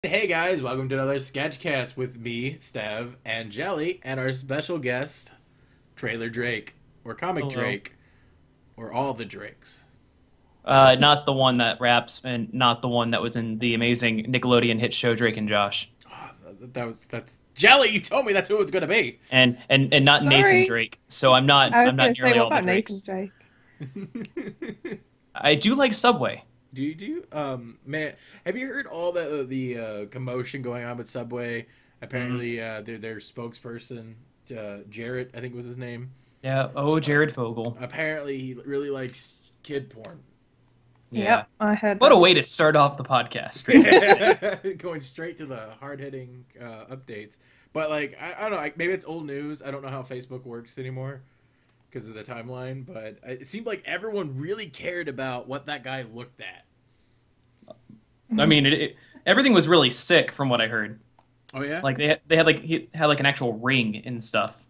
Hey guys, welcome to another SketchCast with me, Stev, and Jelly, and our special guest, Trailer Drake, or Comic Hello. Drake, or all the Drakes. Not the one that raps, and not the one that was in the amazing Nickelodeon hit show Drake and Josh, Oh, that's Jelly. You told me that's who it was gonna be. and not Nathan Sorry. Drake. So I'm not I I'm was not going to say, nearly what all the about Nathan Drakes. Drake? I do like Subway. Man, have you heard all the commotion going on with Subway? Mm. Apparently, their spokesperson, Jaret, I think was his name. Yeah. Oh, Jared Fogle. Apparently, he really likes kid porn. Yeah. Yep, I heard What a that. way to start off the podcast. Going straight to the hard-hitting updates. But like, I don't know. Maybe it's old news. I don't know how Facebook works anymore because of the timeline. But it seemed like everyone really cared about what that guy looked at. I mean, everything was really sick from what I heard. Oh yeah. Like they had like he had like an actual ring and stuff.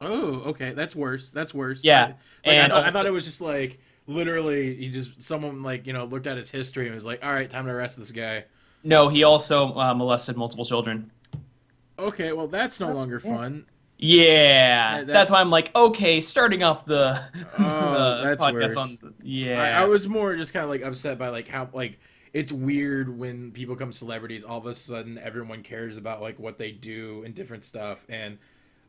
Oh, okay. That's worse. That's worse. Yeah. I And thought also it was just like literally he just someone like looked at his history and was like, all right, time to arrest this guy. no, he also molested multiple children. Okay, well that's no Oh, longer yeah. fun. Yeah, That that's why I'm like, okay, starting off the Oh, the that's podcast worse. on I yeah. was more just kind of like upset by like how like it's weird when people become celebrities. All of a sudden, everyone cares about like what they do and different stuff. And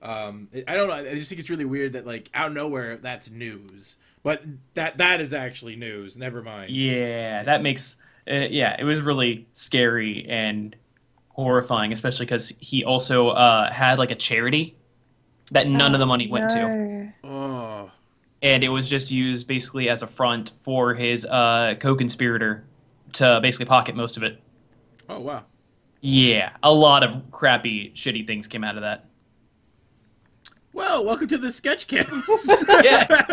I don't know. I just think it's really weird that like out of nowhere that's news, but that is actually news. Never mind. Yeah, that makes yeah, it was really scary and horrifying, especially because he also had like a charity that none of the Oh, money went to, no. Oh, and it was just used basically as a front for his co-conspirator to basically pocket most of it. oh wow. Yeah, a lot of crappy, shitty things came out of that. Well, welcome to the Sketchcast. Yes.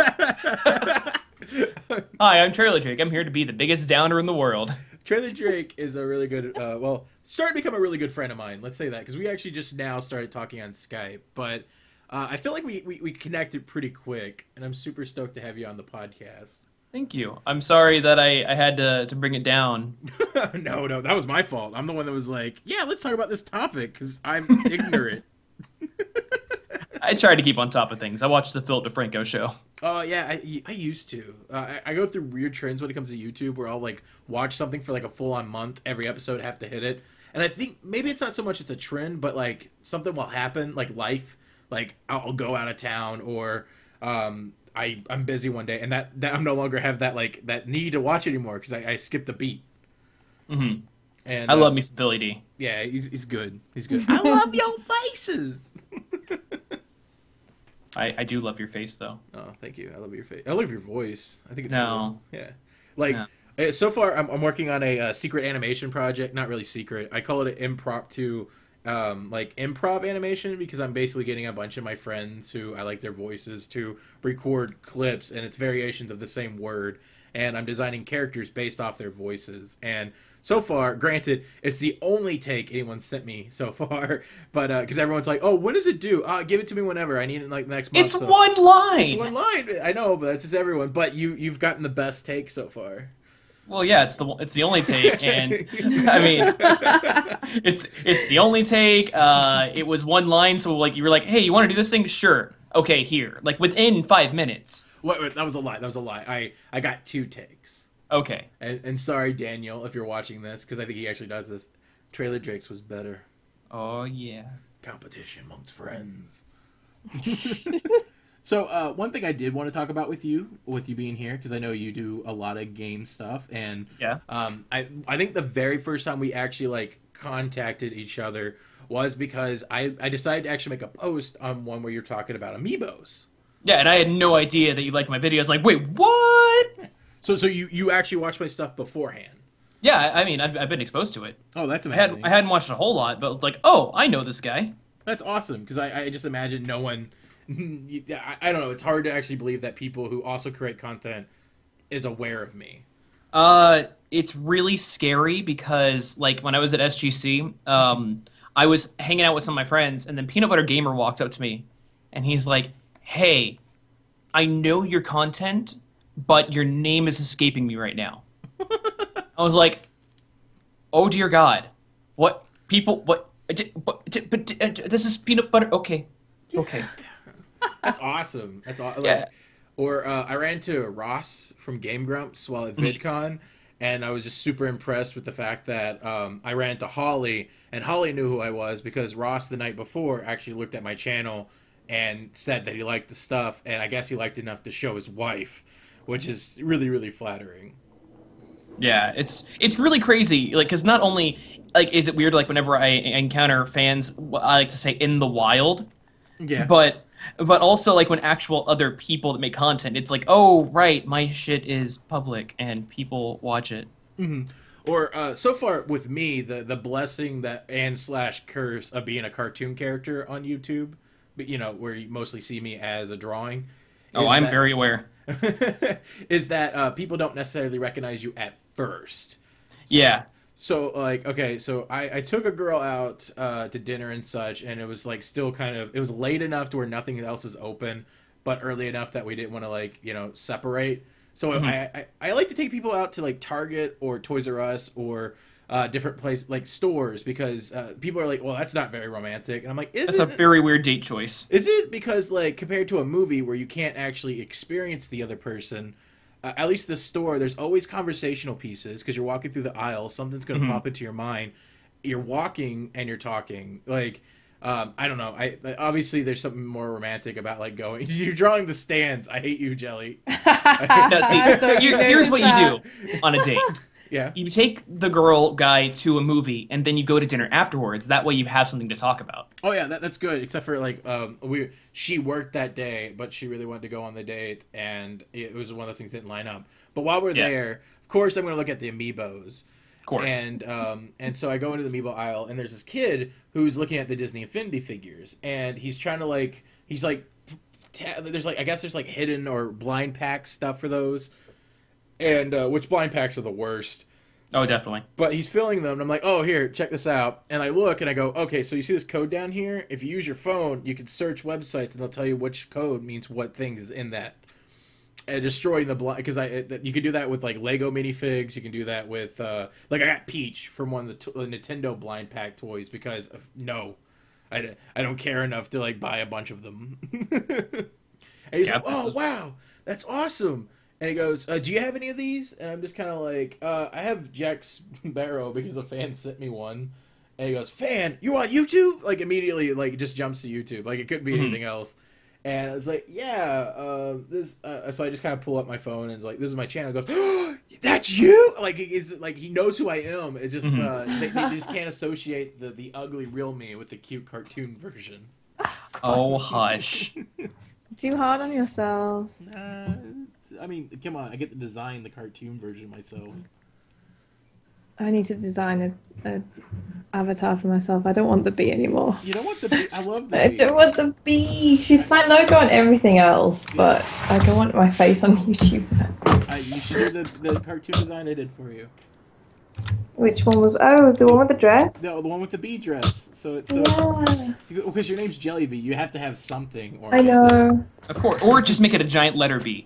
Hi, I'm Trailer Drake. I'm here to be the biggest downer in the world. Trailer Drake is a really good, well, starting to become a really good friend of mine. Let's say that because we actually just now started talking on Skype, but I feel like we connected pretty quick, and I'm super stoked to have you on the podcast. Thank you. I'm sorry that I had to bring it down. No, that was my fault. I'm the one that was like, yeah, let's talk about this topic because I'm ignorant. I try to keep on top of things. I watched the Philip DeFranco show. Oh yeah, I used to. I go through weird trends when it comes to YouTube where I'll like watch something for like a full on month. Every episode have to hit it, and I think maybe it's not so much it's a trend, but like something will happen, like life. Like I'll go out of town or I'm busy one day, and that I'm no longer have that like that need to watch anymore because I skipped the beat. Hmm. And I love me some Billy D. yeah, he's good. He's good. I love your faces. I do love your face though. Oh, thank you. I love your face. I love your voice. I think it's No, cool. Yeah. Like, no. so far, I'm working on a secret animation project. Not really secret. I call it an impromptu, like improv animation because I'm basically getting a bunch of my friends who I like their voices to record clips, and it's variations of the same word. And I'm designing characters based off their voices. And so far, granted, it's the only take anyone sent me so far, but because everyone's like, "Oh, when does it do? Give it to me whenever. I need it like next month." It's So one it's one line. line. I know, but that's just everyone. But you've gotten the best take so far. Well, yeah, it's the only take, and I mean, it's the only take. It was one line, so like you were like, hey, you want to do this thing? Sure. Okay, here. Like within 5 minutes. Wait, that was a lie. That was a lie. I got two takes. Okay. And sorry, Daniel, if you're watching this, because I think he actually does this. Trailer Drake's was better. Oh yeah. Competition amongst friends. So one thing I did want to talk about with you being here, because I know you do a lot of game stuff, and Yeah. I think the very first time we actually like contacted each other was because I decided to actually make a post on one where you're talking about amiibos. Yeah, and I had no idea that you liked my videos. Like, wait, what? So you actually watched my stuff beforehand. Yeah, I mean, I've been exposed to it. Oh, that's I amazing. hadn't watched a whole lot, but it's like, oh, I know this guy. That's awesome because I just imagine no one. I don't know. It's hard to actually believe that people who also create content is aware of me. It's really scary because like when I was at SGC, I was hanging out with some of my friends, and then Peanut Butter Gamer walked up to me, and he's like, "Hey, I know your content, but your name is escaping me right now." I was like, "Oh dear God." What people? What? But this is peanut butter. Okay, okay. That's awesome. That's awesome. Yeah. Or I ran into Ross from Game Grumps while at VidCon, and I was just super impressed with the fact that I ran into Holly, and Holly knew who I was because Ross the night before actually looked at my channel and said that he liked the stuff, and I guess he liked it enough to show his wife, which is really, really flattering. Yeah, it's really crazy. Like, because not only like is it weird like whenever I encounter fans, I like to say in the wild. Yeah. But also like when actual other people that make content, it's like, oh right, my shit is public and people watch it. Mm-hmm. Or so far with me, the blessing that and / curse of being a cartoon character on YouTube, but where you mostly see me as a drawing. Oh, I'm very aware. Is that people don't necessarily recognize you at first. Yeah. So like, okay, so I took a girl out to dinner and such, and it was like still kind of, it was late enough to where nothing else is open, but early enough that we didn't want to like, separate. So I like to take people out to like Target or Toys R Us or different places like stores because people are like, well, that's not very romantic, and I'm like, that's a very weird date choice. Is it? Because like compared to a movie where you can't actually experience the other person. At least the store, there's always conversational pieces because you're walking through the aisle. Something's going to pop into your mind. You're walking and you're talking. Like, I don't know. Obviously there's something more romantic about like going. You're drawing the stands. I hate you, Jelly. Now, see, here's what you do on a date. Yeah. You take the girl guy to a movie, and then you go to dinner afterwards. That way you have something to talk about. Oh, yeah, that's good. Except for, like, she worked that day, but she really wanted to go on the date, and it was one of those things that didn't line up. But while we're there, of course, I'm going to look at the Amiibos. Of course. And so I go into the Amiibo aisle, and there's this kid who's looking at the Disney Infinity figures, and he's trying to, like, there's, like, I guess there's, like, hidden or blind pack stuff for those. And which blind packs are the worst. Oh, definitely. But he's filling them, and I'm like, oh, here, check this out. And I look, and I go, okay, so you see this code down here? If you use your phone, you can search websites, and they'll tell you which code means what things in that. And destroying the blind... Because you can do that with, like, Lego minifigs. You can do that with... like, I got Peach from one of the Nintendo blind pack toys because... I don't care enough to, like, buy a bunch of them. And he's like, oh, wow, that's awesome. And he goes, do you have any of these? And I'm just kind of like, I have Jack Sparrow because a fan sent me one. And he goes, fan, you on YouTube? Like, immediately, like, just jumps to YouTube. Like, it couldn't be anything else. And it's like, yeah, so I just kind of pull up my phone and it's like, this is my channel. He goes, oh, that's you? Like, he knows who I am. It just, they just can't associate the ugly real me with the cute cartoon version. Oh, hush. Too hard on yourself. I mean, come on, I get to design the cartoon version myself. I need to design a avatar for myself. I don't want the bee anymore. You don't want the bee? I love the bee. I don't want the bee. She's my logo and everything else, but I don't want my face on YouTube. You should do the cartoon design I did for you. Which one was? Oh, the one with the dress? No, the one with the bee dress. Because your name's Jellie Bee, you have to have something. I know. Of course, or just make it a giant letter B.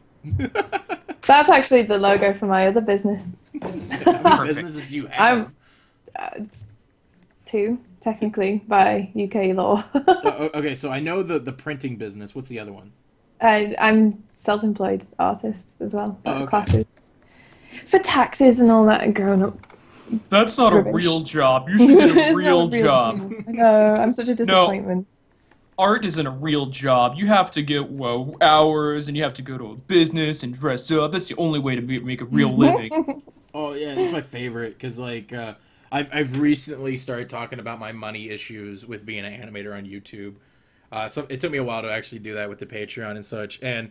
That's actually the logo for my other business. How many businesses do you have? Two, technically, by UK law. Okay, so I know the printing business. What's the other one? I'm self-employed artist as well. Okay. Classes for taxes and all that, and growing up. That's not rubbish. a real job. You should get a real job. I know. I'm such a disappointment. No. Art isn't a real job. You have to get hours, and you have to go to a business and dress up. That's the only way to make a real living. Oh yeah, that's my favorite because like I've recently started talking about my money issues with being an animator on YouTube. So it took me a while to actually do that with the Patreon and such. And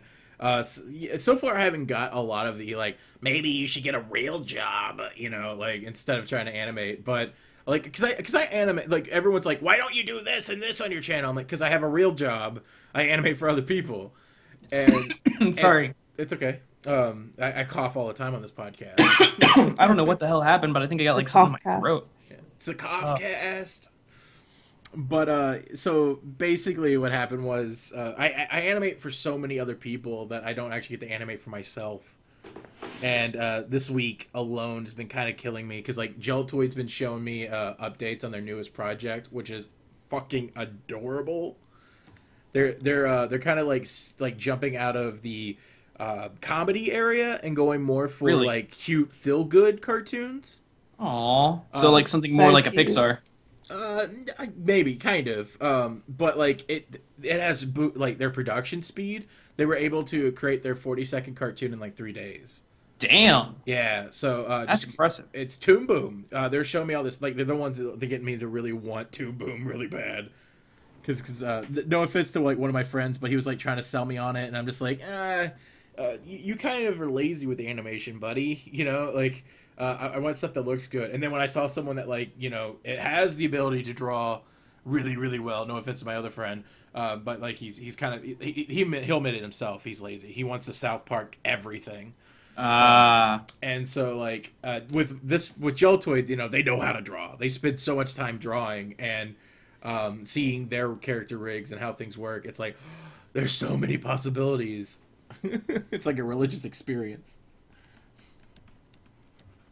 so far I haven't got a lot of the like maybe you should get a real job, like instead of trying to animate, but. Like, cause I animate, like, everyone's like, why don't you do this and this on your channel? I'm like, cause I have a real job. I animate for other people. And sorry. And it's okay. I cough all the time on this podcast. I don't know what the hell happened, but I think I got like something in my throat. Yeah, it's a cough cast. But, so basically what happened was, I animate for so many other people that I don't actually get to animate for myself. And this week alone has been kind of killing me because like Jaltoid's been showing me updates on their newest project, which is fucking adorable. They're kind of like jumping out of the comedy area and going more for like cute feel good cartoons. Aw, so like something more like a Pixar. Maybe kind of. But like it has like their production speed. They were able to create their 40-second cartoon in like 3 days. Damn. Yeah, so that's impressive. It's Toon Boom. They're showing me all this. Like they're the ones that get me to really want Toon Boom really bad. Because no offense to like one of my friends, but he was like trying to sell me on it, and I'm just like, you kind of are lazy with the animation, buddy. You know, like I want stuff that looks good. And then when I saw someone that like it has the ability to draw really really well. No offense to my other friend. But like he's kind of he'll admit it himself. He's lazy. He wants the South Park everything. And so like with Jaltoid, they know how to draw. They spend so much time drawing and seeing their character rigs and how things work. It's like there's so many possibilities. It's like a religious experience.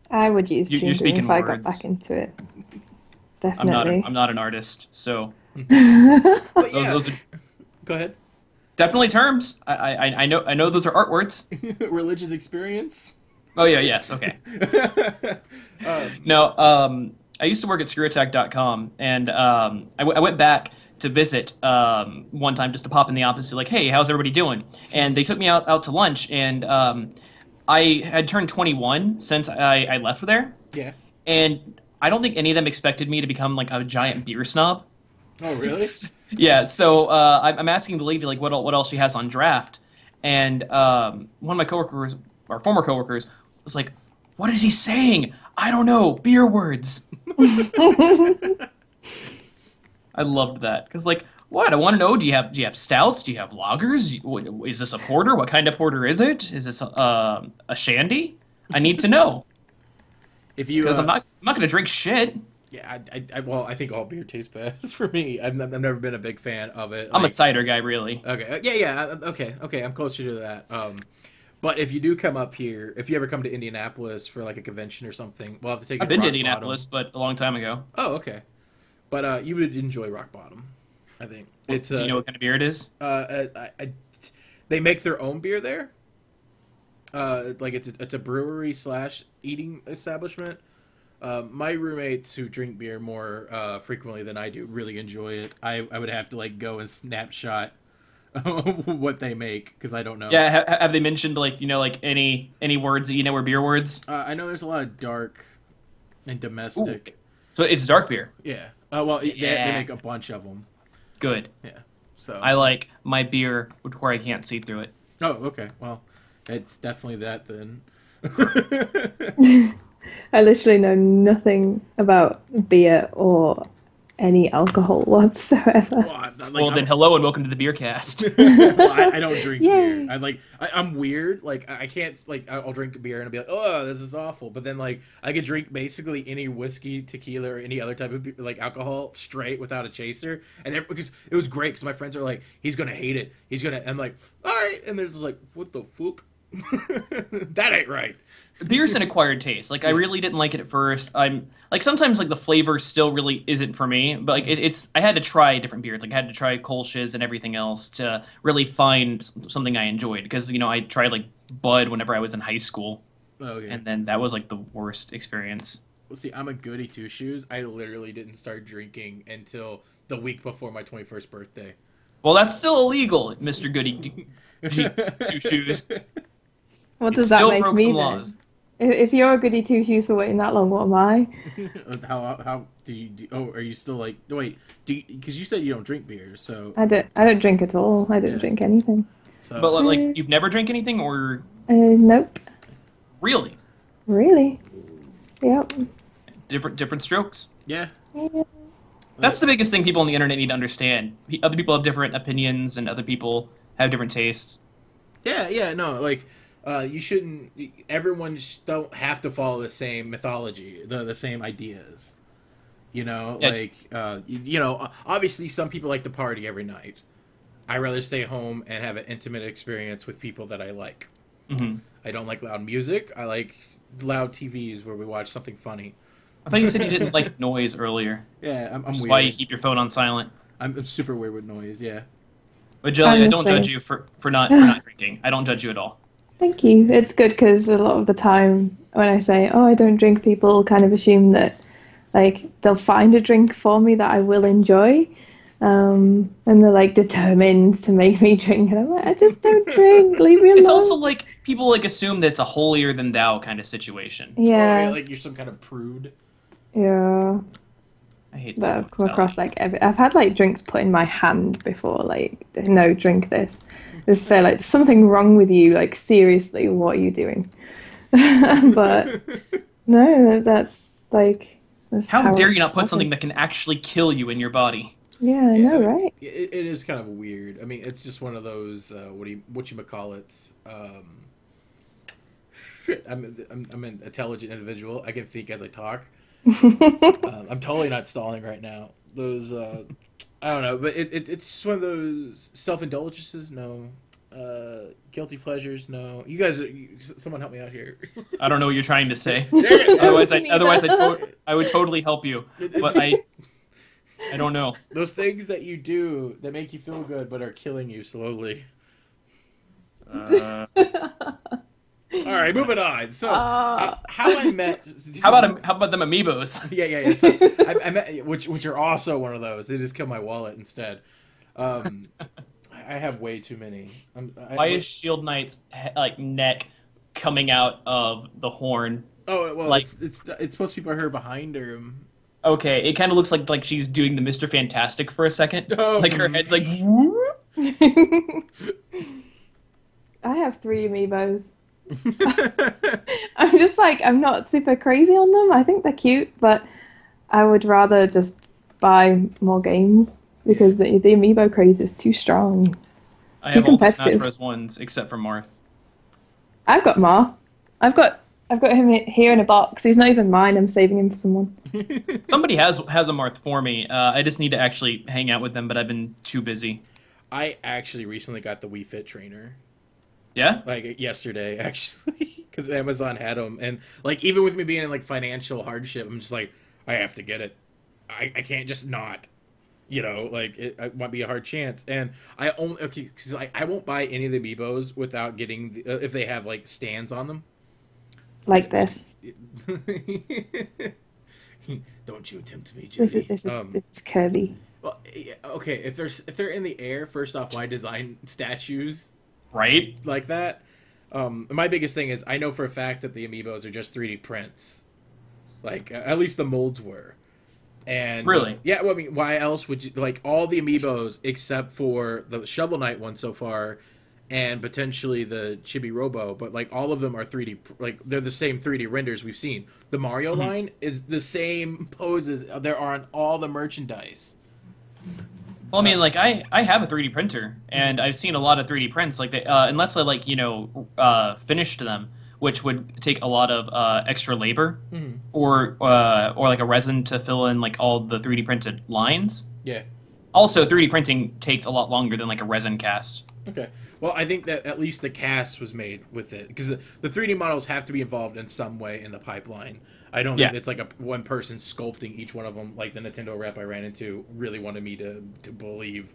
I would use Toon Boom if I got words. back into it. Definitely. I'm not an artist, so. But yeah. Those are Go ahead. definitely terms. I know those are art words. Religious experience. Oh yeah, yes, okay. No, I used to work at SketchCast.com, and I went back to visit one time just to pop in the office, like, hey, how's everybody doing? And they took me out to lunch, and I had turned 21 since I left there. Yeah. And I don't think any of them expected me to become like a giant beer snob. Oh really? Yeah. So I'm asking the lady like what else she has on draft, and one of my coworkers, or former coworkers, was like, "What is he saying? I don't know. Beer words." I loved that because like, what? I want to know. Do you have stouts? Do you have lagers? Is this a porter? What kind of porter is it? Is this a shandy? I need to know. If you, because I'm not going to drink shit. Yeah, I think all beer tastes bad for me. I've never been a big fan of it. I'm a cider guy, really. Okay, okay, I'm closer to that. But if you do come up here, if you ever come to Indianapolis for like a convention or something, we'll have to take. I've been to Indianapolis, but a long time ago. Oh, okay. But you would enjoy Rock Bottom, I think. It's. Do you know what kind of beer it is? They make their own beer there. Like it's a brewery / eating establishment. My roommates who drink beer more frequently than I do really enjoy it. I would have to like go and snapshot what they make because I don't know. Yeah, have they mentioned like like any words that are beer words? I know there's a lot of dark and domestic. Ooh. So it's dark beer. Yeah. Well, they make a bunch of them. Good. Yeah. So I like my beer where I can't see through it. Oh, okay. Well, it's definitely that then. I literally know nothing about beer or any alcohol whatsoever. Well, then hello and welcome to the Beer Cast. Well, I don't drink Yay. beer. I'm weird. Like I can't I'll drink beer and I'll be like, oh, this is awful. But then like I could drink basically any whiskey, tequila, or any other type of like alcohol straight without a chaser. And because it was great because my friends are like, he's gonna hate it. I'm like, all right. And they're just like, what the fuck? That ain't right. Beer's an acquired taste. Like I really didn't like it at first. I'm like sometimes like the flavor still really isn't for me. But like it's I had to try different beers. Like I had to try Kolsch's and everything else to really find something I enjoyed. Because I tried like Bud whenever I was in high school. Oh yeah. And then that was like the worst experience. Well, see, I'm a goody two shoes. I literally didn't start drinking until the week before my 21st birthday. Well, that's still illegal, Mr. Goody Two Shoes. What does that make broke me some then? laws. If you're a goody two shoes for waiting that long, what am I? How do you? Are you still like? Wait, because you said you don't drink beer, so I don't drink at all. I don't drink anything. So, but like you've never drank anything, or nope. Really? Really? Yep. Different strokes. Yeah. That's the biggest thing people on the internet need to understand. Other people have different opinions, and other people have different tastes. Yeah, no, like, you shouldn't. Everyone don't have to follow the same mythology, the same ideas. Obviously, some people like to party every night. I rather stay home and have an intimate experience with people that I like. Mm-hmm. I don't like loud music. I like loud TVs where we watch something funny. I thought you said you didn't like noise earlier. Yeah, I'm Which is weird. why you keep your phone on silent. I'm super weird with noise, yeah. But Jelly, I don't Honestly. judge you for not drinking. I don't judge you at all. Thank you. It's good because a lot of the time when I say, oh, I don't drink, people kind of assume that like they'll find a drink for me that I will enjoy. And they're like determined to make me drink. And I'm like, I just don't drink. Leave me alone. It's also like people like assume that it's a holier than thou kind of situation. Yeah. Oh, like you're some kind of prude. Yeah. I hate That that. I've come across like I've had like drinks put in my hand before, like no, drink this. Just say like there's something wrong with you, like seriously, what are you doing? But no, that's like that's How dare you not it's put something happened. that can actually kill you in your body? Yeah, I know, right? It is kind of weird. I mean, it's just one of those whatchamacallits. I'm an intelligent individual. I can think as I talk. I'm totally not stalling right now. Those I don't know, but it's just one of those self-indulgences. No, guilty pleasures. No, you guys. Someone help me out here. I don't know what you're trying to say. Yeah. otherwise, I would totally help you, but I don't know. Those things that you do that make you feel good but are killing you slowly. All right, moving on. So, how I met? How about them Amiibos? Yeah. So I met, which are also one of those. They just kill my wallet instead. I have way too many. Why is Shield Knight's like neck coming out of the horn? Oh well, like it's supposed to be by her behind her. Okay, it kind of looks like she's doing the Mr. Fantastic for a second. Oh. Like her head's like. I have 3 Amiibos. I'm just like, I'm not super crazy on them. I think they're cute, but I would rather just buy more games because the Amiibo craze is too strong. I Too have all the Smash competitive. Bros. Ones except for Marth. I've got Marth. I've got him here in a box. He's not even mine. I'm saving him for someone. Somebody has a Marth for me. I just need to actually hang out with them, but I've been too busy. I actually recently got the Wii Fit trainer. Yeah? Like yesterday, actually, because Amazon had them, and like even with me being in like financial hardship, I'm just like, I have to get it. I can't just not, like it might be a hard chance. And I only because I won't buy any of the Amiibos without getting if they have like stands on them. Like this. Don't you attempt me, Jelly. This is Kirby. Well, okay, if they're in the air, first off, why design statues? Right? Like that. My biggest thing is I know for a fact that the Amiibos are just 3D prints. Like at least the molds were. And Really? Yeah. Well, I mean, why else would you like all the Amiibos except for the Shovel Knight one so far, and potentially the Chibi Robo? But like all of them are 3D. Like they're the same 3D renders we've seen. The Mario line is the same poses there are on all the merchandise. Well, I mean, like, I have a 3D printer, and I've seen a lot of 3D prints. Like, they, unless I, like, finished them, which would take a lot of extra labor, or like a resin to fill in, like, all the 3D printed lines. Yeah. Also, 3D printing takes a lot longer than, like, a resin cast. Okay. Well, I think that at least the cast was made with it, because the 3D models have to be involved in some way in the pipeline. I don't think it's like one person sculpting each one of them, like the Nintendo rep I ran into really wanted me to believe.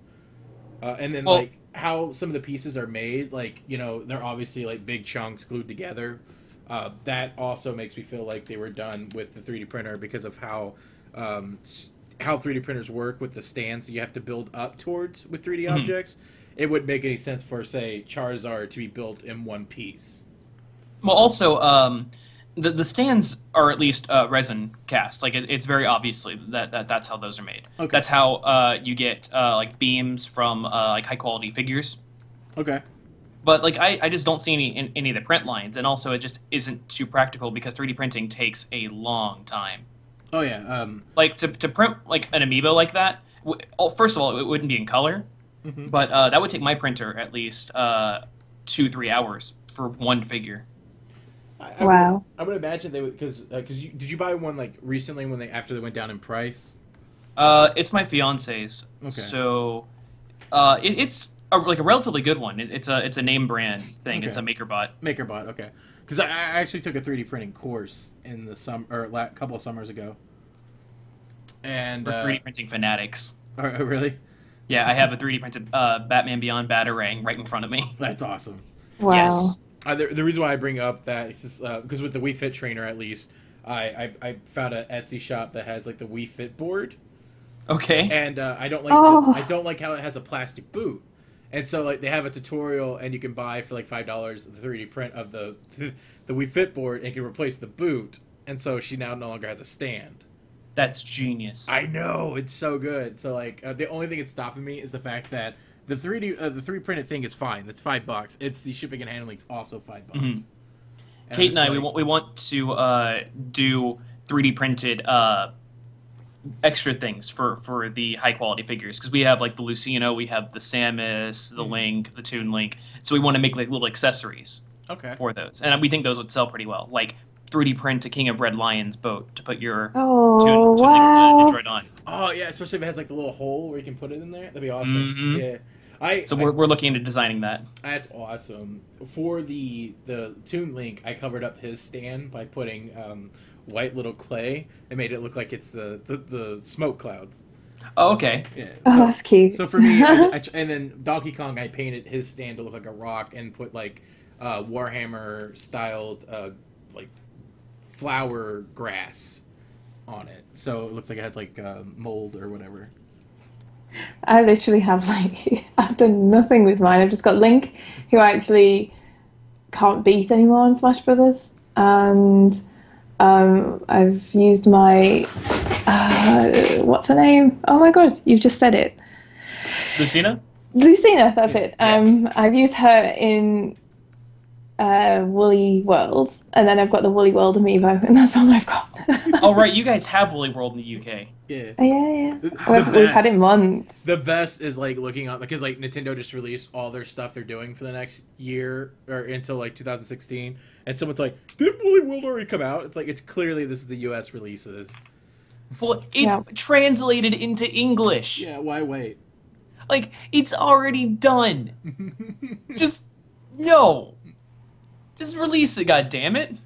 And then, like, how some of the pieces are made, like, they're obviously, like, big chunks glued together. That also makes me feel like they were done with the 3D printer because of how 3D printers work with the stands that you have to build up towards with 3D objects. It wouldn't make any sense for, say, Charizard to be built in one piece. Well, also, the stands are at least resin cast. Like it's very obviously that's how those are made. Okay. That's how you get like beams from like high quality figures. Okay. But like I just don't see any of the print lines, and also it just isn't too practical because 3D printing takes a long time. Oh yeah. Like to print like an Amiibo like that. First of all, it wouldn't be in color, but that would take my printer at least 2-3 hours for one figure. Wow. I would imagine they would because did you buy one like recently after they went down in price? It's my fiance's. Okay. So, it's like a relatively good one. It's a name brand thing. Okay. It's a MakerBot. MakerBot, okay. Because I actually took a 3D printing course in the couple of summers ago. And For 3D printing fanatics. Oh, really? Yeah, I have a 3D printed Batman Beyond Batarang right in front of me. That's awesome. Wow. Yes. The reason why I bring up that is just because with the Wii Fit trainer, at least, I found an Etsy shop that has like the Wii Fit board. Okay. And I don't like I don't like how it has a plastic boot. And so like they have a tutorial, and you can buy for like $5 the 3D print of the Wii Fit board, and you can replace the boot. And so she now no longer has a stand. That's genius. I know, it's so good. So like the only thing that's stopping me is the fact that the 3D printed thing is fine. That's $5. It's the shipping and handling is also $5. Mm-hmm. Kate and I, like, we want to do 3D printed extra things for the high quality figures, because we have like the Lucino, we have the Samus, the Link, the Toon Link. So we want to make like little accessories for those, and we think those would sell pretty well. Like 3D print a King of Red Lion's boat to put your Toon Link on. Oh yeah, especially if it has like the little hole where you can put it in there. That'd be awesome. Mm-hmm. Yeah. So we're looking into designing that. That's awesome. For the Toon Link, I covered up his stand by putting white little clay and made it look like it's the smoke clouds. Oh, okay. Yeah. Oh, that's cute. So for me, and then Donkey Kong, I painted his stand to look like a rock and put like Warhammer styled like flower grass on it, so it looks like it has like mold or whatever. I literally have I've done nothing with mine. I've just got Link, who I actually can't beat anymore in Smash Brothers, and I've used my what's her name? Oh my god, you've just said it. Lucina, that's it. I've used her in Woolly World, and then I've got the Woolly World Amiibo, and that's all I've got. Oh right, you guys have Woolly World in the UK. Yeah. Yeah. We've had it months. The best is like looking up, because like Nintendo just released all their stuff they're doing for the next year or until like 2016, and someone's like, "Did Woolly World already come out?" It's like, it's clearly this is the US releases. Well, it's translated into English. Yeah, why wait? Like, it's already done. Just release it, goddammit.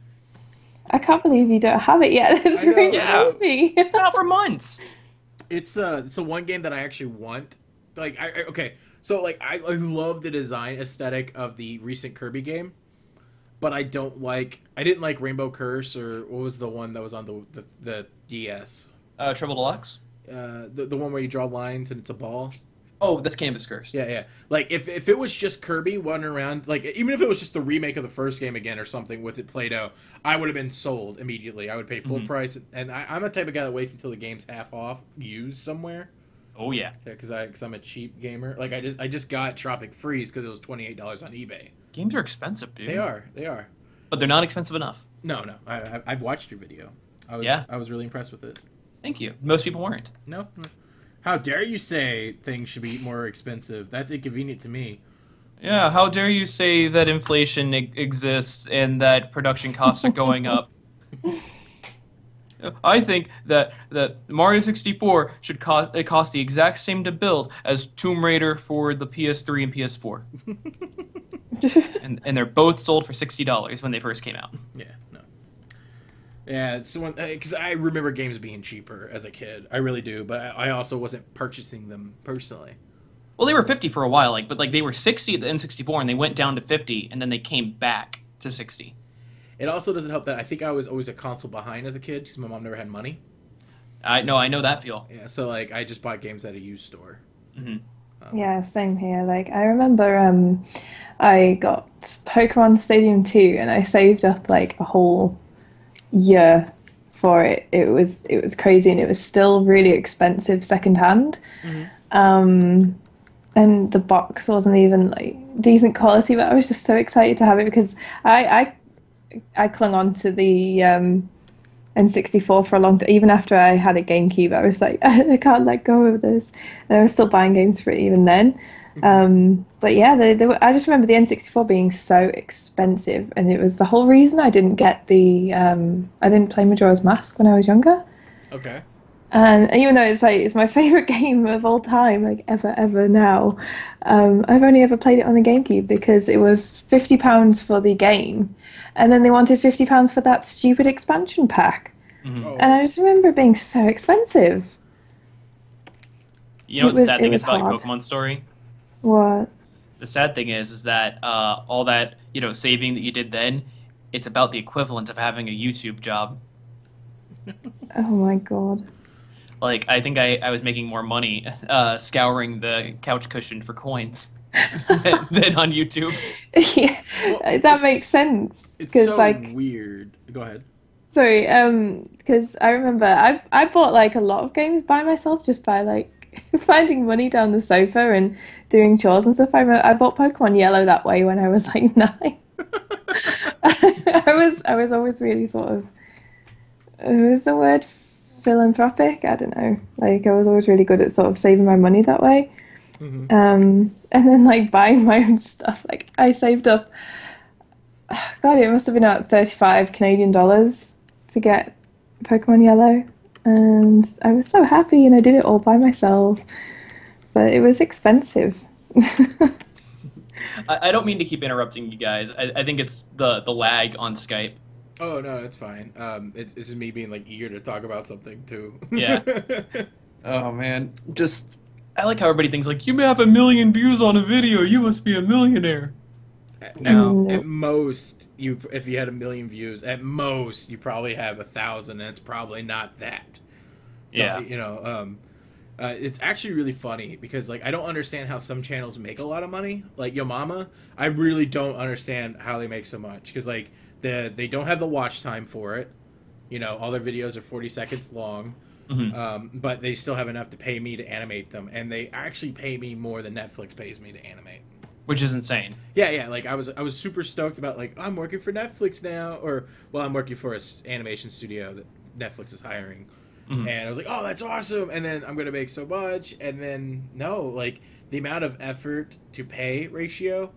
I can't believe you don't have it yet. It's really crazy. It's been out for months. It's a one game that I actually want. Like, so like I love the design aesthetic of the recent Kirby game, but I didn't like Rainbow Curse, or what was the one that was on the DS? Triple Deluxe? The one where you draw lines and it's a ball. Oh, that's Canvas Curse. Yeah. Like, if it was just Kirby wandering around, like, even if it was just the remake of the first game again or something with it Play-Doh, I would have been sold immediately. I would pay full price, and I'm the type of guy that waits until the game's half off, used somewhere. Oh, yeah. Because I'm a cheap gamer. Like, I just got Tropic Freeze because it was $28 on eBay. Games are expensive, dude. They are. But they're not expensive enough. No. I've watched your video. I was really impressed with it. Thank you. Most people weren't. No. How dare you say things should be more expensive? That's inconvenient to me. Yeah, how dare you say that inflation exists and that production costs are going up? I think that Mario 64 should cost the exact same to build as Tomb Raider for the PS3 and PS4. and they're both sold for $60 when they first came out. Yeah, no. Yeah, it's one because I remember games being cheaper as a kid. I really do, but I also wasn't purchasing them personally. Well, they were 50 for a while, but they were 60 at the N64, and they went down to 50, and then they came back to 60. It also doesn't help that I think I was always a console behind as a kid because my mom never had money. I know that feel. Yeah, so like I just bought games at a used store. Mm-hmm. Yeah, same here. Like I remember, I got Pokemon Stadium 2, and I saved up like a whole year for it. It was crazy, and it was still really expensive secondhand. Mm-hmm. And the box wasn't even like decent quality, but I was just so excited to have it because I clung on to the N64 for a long time. Even after I had a GameCube, I was like, I can't let go of this, and I was still buying games for it even then. But yeah, I just remember the N64 being so expensive, and it was the whole reason I didn't get I didn't play Majora's Mask when I was younger. Okay. And even though it's like it's my favorite game of all time, like ever now, I've only ever played it on the GameCube because it was £50 for the game, and then they wanted £50 for that stupid expansion pack, and I just remember it being so expensive. You know what the sad thing is about your Pokemon story? What? The sad thing is that all that saving that you did then, it's about the equivalent of having a YouTube job. Oh my god. Like, I think I was making more money scouring the couch cushion for coins than on YouTube. Yeah, well, that makes sense. It's so like, weird. Go ahead. Sorry, because I remember I bought like a lot of games by myself just by like finding money down the sofa and doing chores and stuff. I bought Pokemon Yellow that way when I was like 9. I was always really sort of, what was the word? Philanthropic? I don't know. Like, I was always really good at sort of saving my money that way. And then like buying my own stuff. Like, I saved up, God, it must have been about 35 Canadian dollars to get Pokemon Yellow. And I was so happy, and I did it all by myself. But it was expensive. I don't mean to keep interrupting you guys. I think it's the lag on Skype. Oh, no, it's fine. It's just me being, like, eager to talk about something, too. Yeah. Oh, man. I like how everybody thinks, like, you may have 1 million views on a video. You must be a millionaire. At most, if you had 1 million views, at most, you probably have 1,000, and it's probably not that. Yeah. It's actually really funny because, like, I don't understand how some channels make a lot of money. Like, Yo Mama, I really don't understand how they make so much because, like, they don't have the watch time for it. All their videos are 40 seconds long. But they still have enough to pay me to animate them, and they actually pay me more than Netflix pays me to animate. Which is insane. Yeah. Like, I was super stoked about, like, I'm working for Netflix now, or, well, I'm working for an animation studio that Netflix is hiring. And I was like, oh, that's awesome, and then I'm going to make so much, and then, no, like, the amount of effort to pay ratio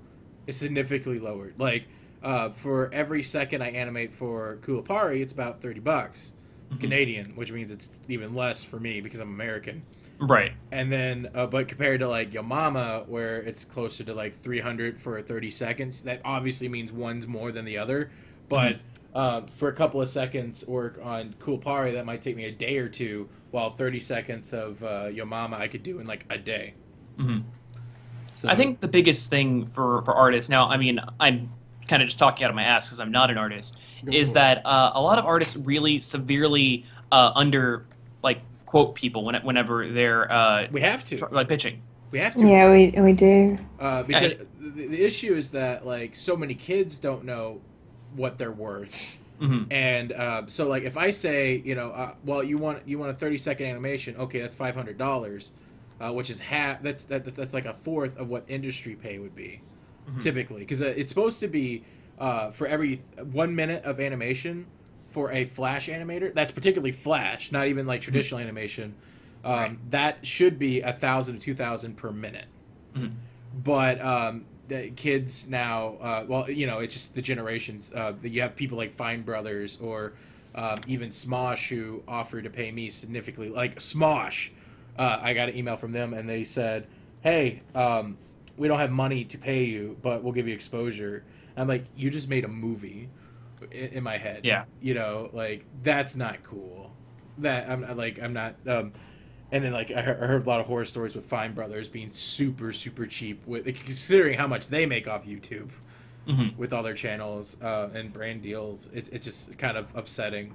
is significantly lowered. Like, for every second I animate for Kulipari, it's about $30 Canadian, which means it's even less for me because I'm American. Right. And then, but compared to like Yo Mama, where it's closer to like 300 for 30 seconds, that obviously means one's more than the other. But for a couple of seconds work on Kulipari, that might take me a day or two, while 30 seconds of Yo Mama I could do in like a day. So I think the biggest thing for artists now, I mean, I'm kind of just talking out of my ass because I'm not an artist, is that a lot of artists really severely quote people whenever they're we have to like pitching. We have to. Yeah, we do. Because the issue is that like so many kids don't know what they're worth. And so like if I say well you want a 30-second animation, okay, that's $500, which is half. That's like a fourth of what industry pay would be. Typically, because it's supposed to be for every 1 minute of animation for a Flash animator. That's particularly Flash, not even like traditional animation. That should be 1,000 to 2,000 per minute. But the kids now, well, it's just the generations. You have people like Fine Brothers or even Smosh who offer to pay me significantly. Like Smosh, I got an email from them and they said, "Hey, we don't have money to pay you, but we'll give you exposure." I'm like, you just made a movie in my head. Yeah. Like, that's not cool. I'm not. And then, like, I heard a lot of horror stories with Fine Brothers being super, super cheap, considering how much they make off YouTube with all their channels and brand deals. It's just kind of upsetting.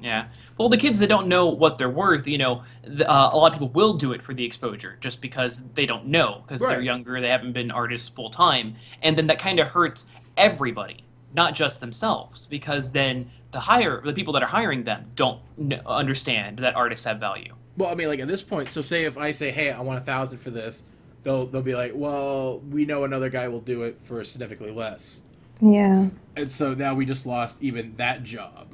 Yeah. Well, the kids that don't know what they're worth, a lot of people will do it for the exposure just because they don't know, because they're younger, they haven't been artists full time, and then that kind of hurts everybody, not just themselves, because then the people that are hiring them don't understand that artists have value. Well, I mean, like at this point, so say if I say, "Hey, I want 1,000 for this," they'll be like, "Well, we know another guy will do it for significantly less." Yeah. And so now we just lost even that job.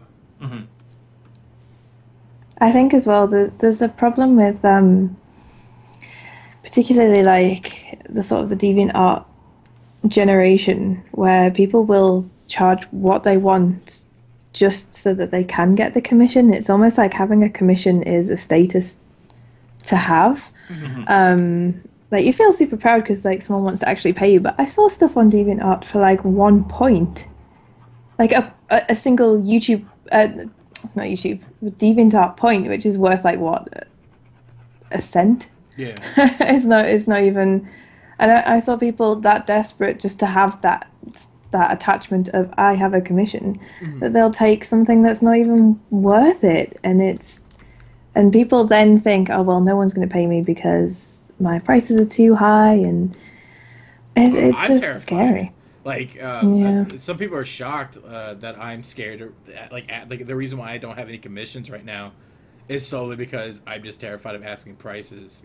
I think as well that there's a problem with particularly like the sort of the DeviantArt generation where people will charge what they want just so that they can get the commission. It's almost like having a commission is a status to have. Like, you feel super proud because, like, someone wants to actually pay you. But I saw stuff on DeviantArt for, like, 1 point. Like, a single YouTube... not YouTube. DeviantArt point, which is worth, like, what? A cent? Yeah. It's not even... And I saw people that desperate just to have that attachment of, I have a commission, that they'll take something that's not even worth it. And people then think, oh, well, no one's going to pay me because my prices are too high, and it's just terrified. Scary. Like, some people are shocked that I'm scared. Like the reason why I don't have any commissions right now is solely because I'm just terrified of asking prices.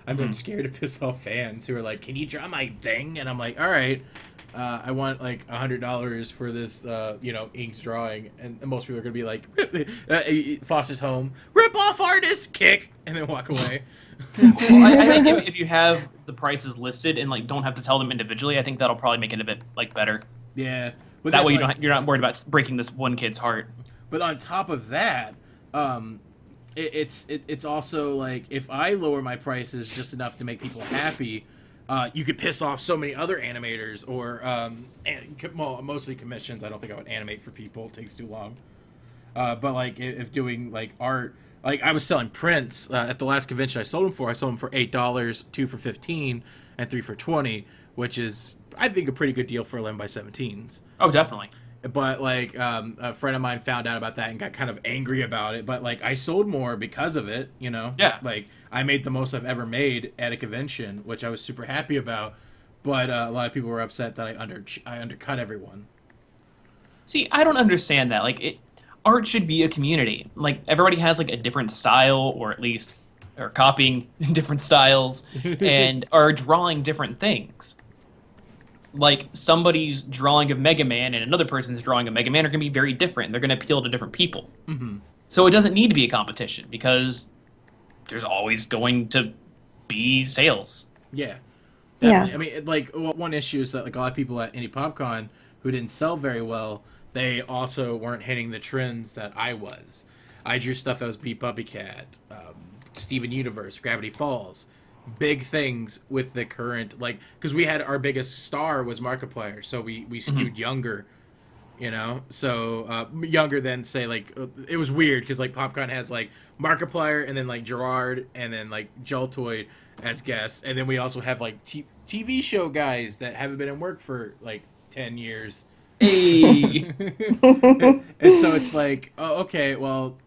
I'm scared to piss off fans who are like, "Can you draw my thing?" And I'm like, "All right, I want like $100 for this, Ink's drawing." And most people are gonna be like, "Foster's home, rip off artist, kick," and then walk away. Well, I think if you have the prices listed and like don't have to tell them individually, I think that'll probably make it a bit like better. Yeah, but that way you're not worried about breaking this one kid's heart. But on top of that, it's also like, if I lower my prices just enough to make people happy, you could piss off so many other animators, or mostly commissions. I don't think I would animate for people; it takes too long. But like if doing like art. Like, I was selling prints at the last convention I sold them for $8, 2 for $15, and 3 for $20, which is, I think, a pretty good deal for 11x17s. Oh, definitely. But, like, a friend of mine found out about that and got kind of angry about it. But, like, I sold more because of it, you know? Yeah. Like, I made the most I've ever made at a convention, which I was super happy about. But a lot of people were upset that I undercut everyone. See, I don't understand that. Like, art should be a community. Like, everybody has like a different style, or at least are copying different styles and are drawing different things. Like, somebody's drawing of Mega Man and another person's drawing of Mega Man are going to be very different. They're going to appeal to different people. So it doesn't need to be a competition because there's always going to be sales. Yeah. Definitely. I mean, like, one issue is that like a lot of people at Indie PopCon who didn't sell very well, they also weren't hitting the trends that I was. I drew stuff that was Beat Puppy Cat, Steven Universe, Gravity Falls. Big things with the current, like, because we had our biggest star was Markiplier, so we skewed younger, you know? So, younger than, say, like, it was weird, because, like, PopCon has, like, Markiplier, and then, like, Gerard, and then, like, Jaltoid as guests, and then we also have, like, TV show guys that haven't been in work for, like, 10 years. Hey. And so it's like, oh, okay, well,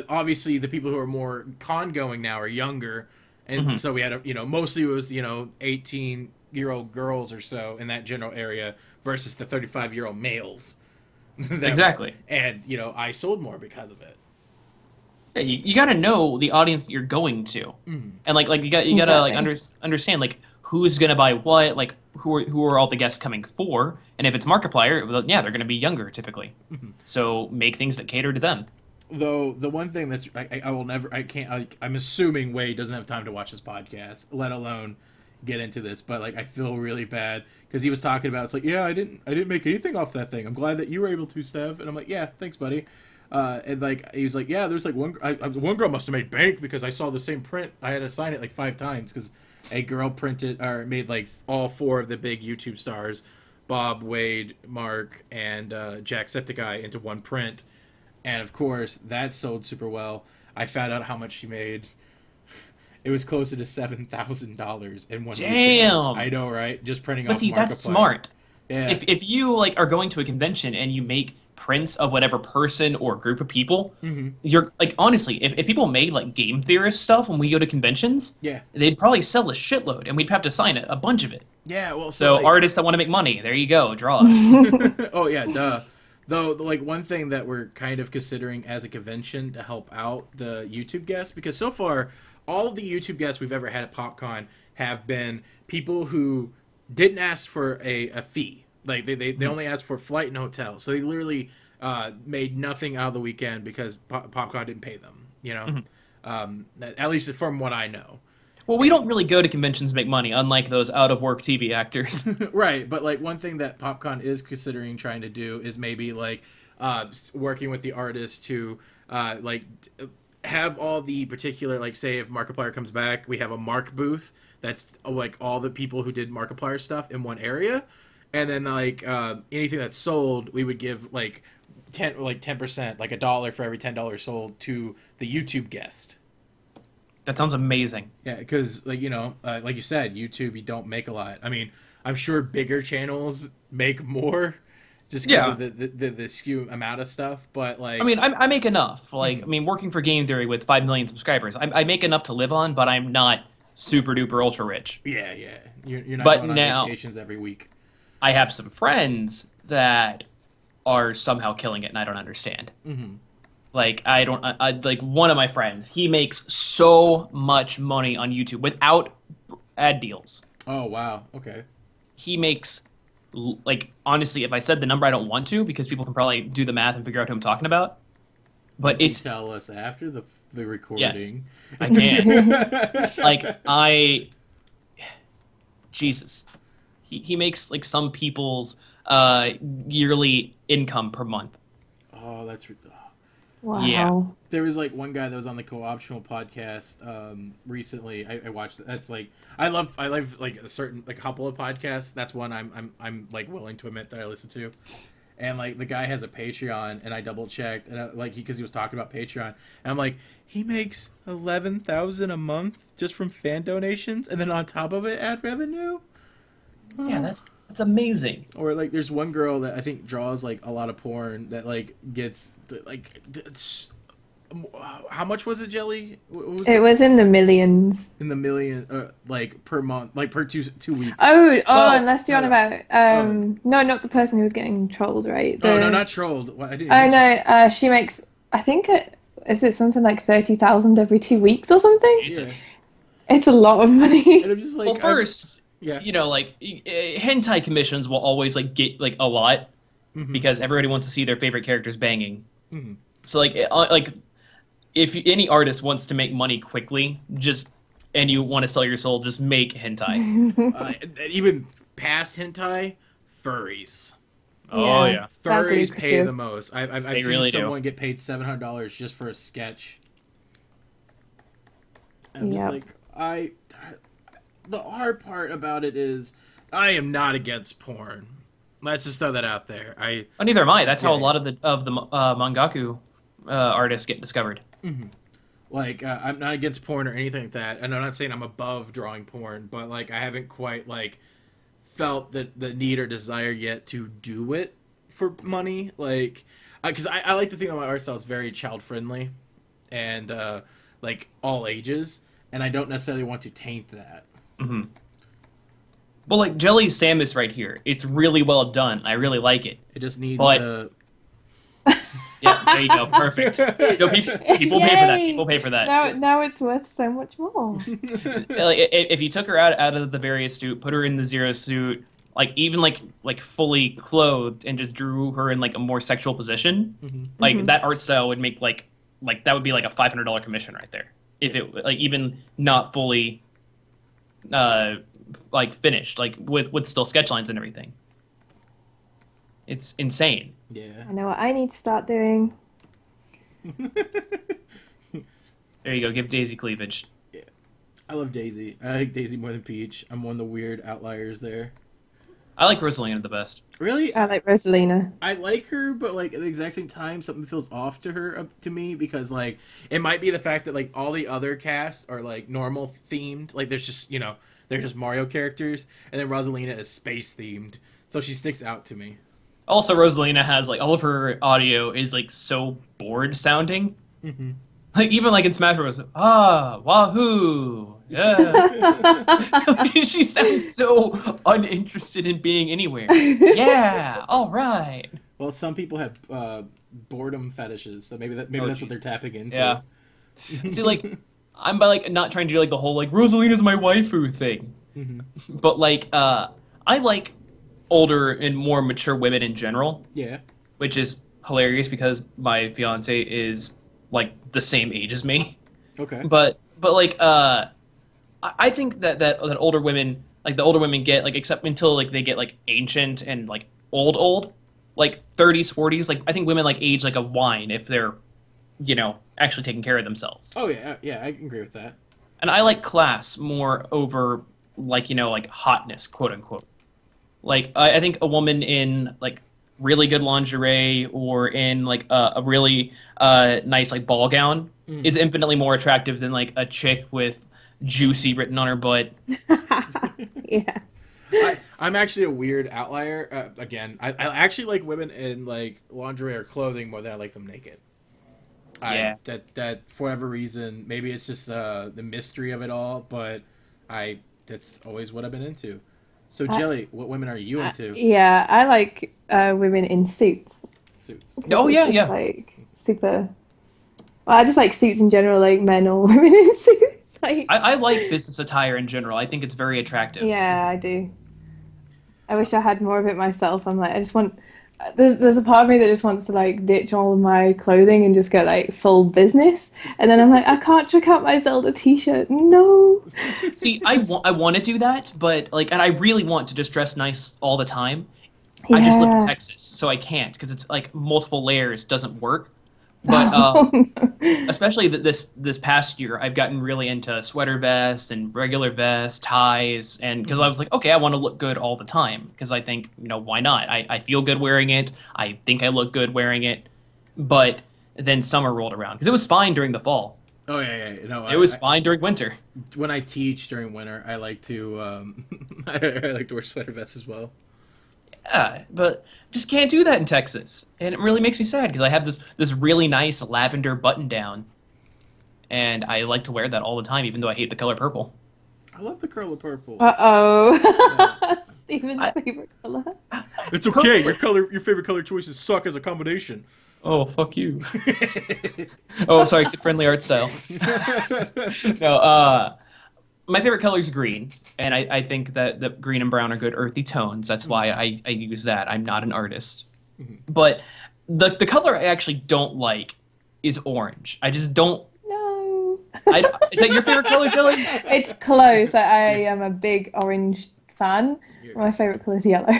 obviously the people who are more con going now are younger, and so we had mostly it was 18-year-old girls or so in that general area versus the 35-year-old males. Exactly. And I sold more because of it. Yeah, you got to know the audience that you're going to, and like you got to like understand like who's gonna buy what, like who are all the guests coming for, and if it's Markiplier, well, yeah, they're gonna be younger typically. So make things that cater to them. Though the one thing that's I'm assuming Wade doesn't have time to watch this podcast, let alone get into this, but like I feel really bad because he was talking about, it's like, yeah, I didn't make anything off that thing. I'm glad that you were able to, Stev. And I'm like, yeah, thanks, buddy. And like he was like, yeah, there's like one girl must have made bank because I saw the same print. I had to sign it like 5 times because a girl made like all 4 of the big YouTube stars, Bob, Wade, Mark, and Jacksepticeye into one print. And of course, that sold super well. I found out how much she made. It was closer to $7,000 in one Damn! weekend. I know, right? Just printing off. But see, that's smart. Yeah. If you like are going to a convention and you make prints of whatever person or group of people, you're like, honestly, if people made like game theorist stuff when we go to conventions, they'd probably sell a shitload, and we'd have to sign a bunch of it. Yeah, well, so like, artists that want to make money, there you go, draw us. Oh yeah, duh. Though, like, one thing that we're kind of considering as a convention to help out the YouTube guests, because so far, all of the YouTube guests we've ever had at PopCon have been people who didn't ask for a fee. Like, they only asked for flight and hotel. So they literally made nothing out of the weekend because PopCon didn't pay them, you know? At least from what I know. Well, we don't really go to conventions to make money, unlike those out-of-work TV actors. Right, but like one thing that PopCon is considering trying to do is maybe like working with the artist to have all the particular, like, say if Markiplier comes back, we have a Mark booth that's like all the people who did Markiplier stuff in one area, and then like anything that's sold, we would give like 10%, like $1 for every $10 sold to the YouTube guest. That sounds amazing. Yeah, because like like you said, YouTube, you don't make a lot. I mean, I'm sure bigger channels make more, just because of the skew amount of stuff. But like, I mean, I make enough. Like, I mean, working for Game Theory with 5 million subscribers, I make enough to live on, but I'm not super duper ultra rich. Yeah. You're not But going on now, vacations every week. I have some friends that are somehow killing it, and I don't understand. Mm-hmm. Like, I like one of my friends, he makes so much money on YouTube without ad deals. Oh, wow. Okay. He makes, like, honestly, if I said the number, I don't want to, because people can probably do the math and figure out who I'm talking about. But it's... Tell us after the recording. Yes, I can. Like, Jesus. He makes, like, some people's yearly income per month. Oh, that's... Wow. Yeah. There was like one guy that was on the Co-Optional podcast recently. I watched. That's like I love like a couple of podcasts. That's one I'm like willing to admit that I listen to. And like the guy has a Patreon, and I double checked, and because he was talking about Patreon, and I'm like, he makes $11,000 a month just from fan donations, and then on top of it, ad revenue. Yeah, that's amazing. Or like, there's one girl that I think draws like a lot of porn that like gets like, how much was it, Jelly? It was in the millions. In the million, like per month, like per two weeks. Oh, unless you're on about no, not the person who was getting trolled, right? No, not trolled. Well, I didn't. Oh no, she makes. I think is it something like 30,000 every 2 weeks or something? Jesus, it's a lot of money. And I'm just like, well, first, yeah, like hentai commissions will always like get like a lot because everybody wants to see their favorite characters banging. Mm-hmm. So like if any artist wants to make money quickly, and you want to sell your soul, just make hentai. Even past hentai, furries. Oh yeah, furries pay the most. I've seen really someone get paid $700 just for a sketch. And I'm just like, the hard part about it is I am not against porn. Let's just throw that out there. Neither am I. That's how a lot of the mangaku artists get discovered. Mm-hmm. Like, I'm not against porn or anything like that, and I'm not saying I'm above drawing porn, but like I haven't quite like felt the need or desire yet to do it for money. Like, because I like to think that my art style is very child friendly, and like all ages, and I don't necessarily want to taint that. Mm-hmm. Well, like Jelly's Samus right here, it's really well done. I really like it. It just needs. Yeah, there you go. Perfect. People pay for that. People pay for that. Now it's worth so much more. Like, if you took her out of the various suit, put her in the Zero suit, like even like fully clothed, and just drew her in like a more sexual position, like that art style would make like that would be like a $500 commission right there. If it like even not fully like finished, like with still sketch lines and everything. It's insane. Yeah. I know what I need to start doing. There you go. Give Daisy cleavage. Yeah. I love Daisy. I like Daisy more than Peach. I'm one of the weird outliers there. I like Rosalina the best. Really? I like Rosalina. I like her, but like at the exact same time, something feels off to her to me because like it might be the fact that like all the other cast are like normal themed. Like there's just they're just Mario characters, and then Rosalina is space themed, so she sticks out to me. Also, Rosalina has like all of her audio is like so bored sounding. Mm-hmm. Like even like in Smash Bros. Wahoo! Yeah. She sounds so uninterested in being anywhere. Yeah. All right. Well, some people have boredom fetishes, so maybe that's what they're tapping into. Yeah. See, like I'm by like not trying to do like the whole like Rosalina's my waifu thing, but like I like older and more mature women in general. Yeah. Which is hilarious because my fiance is like the same age as me. Okay. But like I think that older women, like the older women get like, except until like they get like ancient and like old, like 30s, 40s. Like I think women like age like a wine if they're, actually taking care of themselves. Oh yeah, yeah, I can agree with that. And I like class more over like like hotness, quote unquote. Like I think a woman in like really good lingerie or in like a really nice like ball gown is infinitely more attractive than like a chick with juicy written on her butt. Yeah. I'm actually a weird outlier. Again, I actually like women in like lingerie or clothing more than I like them naked. Yeah. That for whatever reason, maybe it's just the mystery of it all, but that's always what I've been into. So Jelly, what women are you into? Yeah, I like women in suits. Suits. Oh yeah, It's yeah. like super. Well, I just like suits in general, like men or women in suits. Like, I like business attire in general. I think it's very attractive. yeah, I do. I wish I had more of it myself. I'm like, I just want. There's a part of me that just wants to like ditch all of my clothing and just get like full business. And then I'm like, I can't check out my Zelda t-shirt. No. See, I want to do that, but like, and I really want to just dress nice all the time. Yeah. I just live in Texas, so I can't because it's like multiple layers doesn't work. But especially this past year, I've gotten really into sweater vest and regular vest, ties, and because I was like, okay, I want to look good all the time because I think, why not? I feel good wearing it. I think I look good wearing it. But then summer rolled around because it was fine during the fall. Oh yeah. No, it was fine during winter. When I teach during winter, I like to I like to wear sweater vests as well. Yeah, but just can't do that in Texas, and it really makes me sad because I have this really nice lavender button down, and I like to wear that all the time, even though I hate the color purple. I love the color purple. Uh-oh. Steven's favorite color. It's okay. Your favorite color choices suck as a combination. Oh, fuck you. Oh, sorry, kid friendly art style. No, my favorite color is green, and I think that the green and brown are good earthy tones. That's why I use that. I'm not an artist. But the color I actually don't like is orange. I just don't. No. Is that your favorite color, Jelly? It's close. I am a big orange fan. My favorite color is yellow.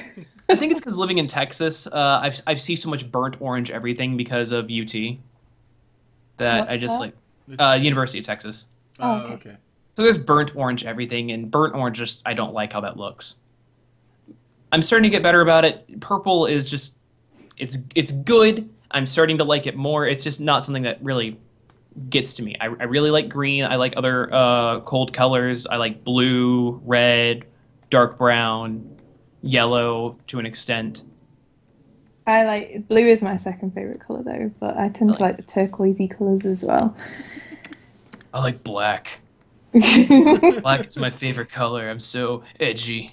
I think it's because living in Texas, I've seen so much burnt orange everything because of UT that What's I just that? like University of Texas. Oh, Okay. So there's burnt orange everything, and burnt orange just I don't like how that looks. I'm starting to get better about it. Purple is just it's good. I'm starting to like it more. It's just not something that really gets to me. I really like green. I like other cold colors. I like blue, red, dark brown, yellow to an extent. I like blue is my second favorite color though, but I tend to like the turquoisey colors as well. I like black. Black is my favorite color. I'm so edgy.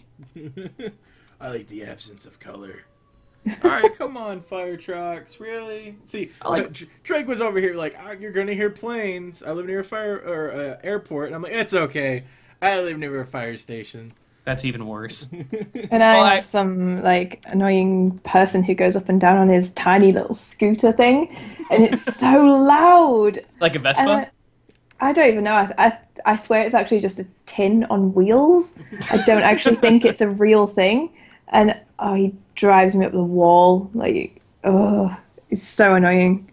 I like the absence of color. All right, come on, fire trucks, really? See, Drake was over here like, you're gonna hear planes. I live near a fire or airport, and I'm like, it's okay. I live near a fire station. That's even worse. And I have some like annoying person who goes up and down on his tiny little scooter thing, and it's so loud. Like a Vespa? I don't even know. I swear it's actually just a tin on wheels. I don't actually think it's a real thing. And he drives me up the wall. Like, it's so annoying.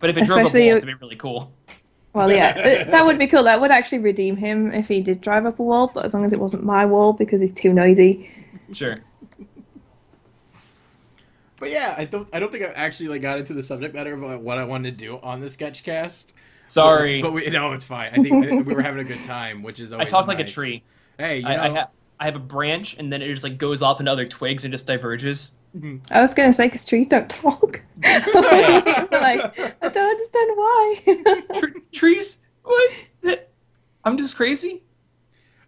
But if it drove up walls, it'd be really cool. Well, yeah, that would be cool. That would actually redeem him if he did drive up a wall, but as long as it wasn't my wall because he's too noisy. Sure. But yeah, I don't think I actually got into the subject matter of what I wanted to do on the SketchCast. Sorry. But it's fine. I think we were having a good time, which is always I talk nice. like a tree. Hey, I have a branch, and then it just like goes off into other twigs and just diverges. I was going to say, because trees don't talk. I don't understand why. Trees? What? I'm just crazy?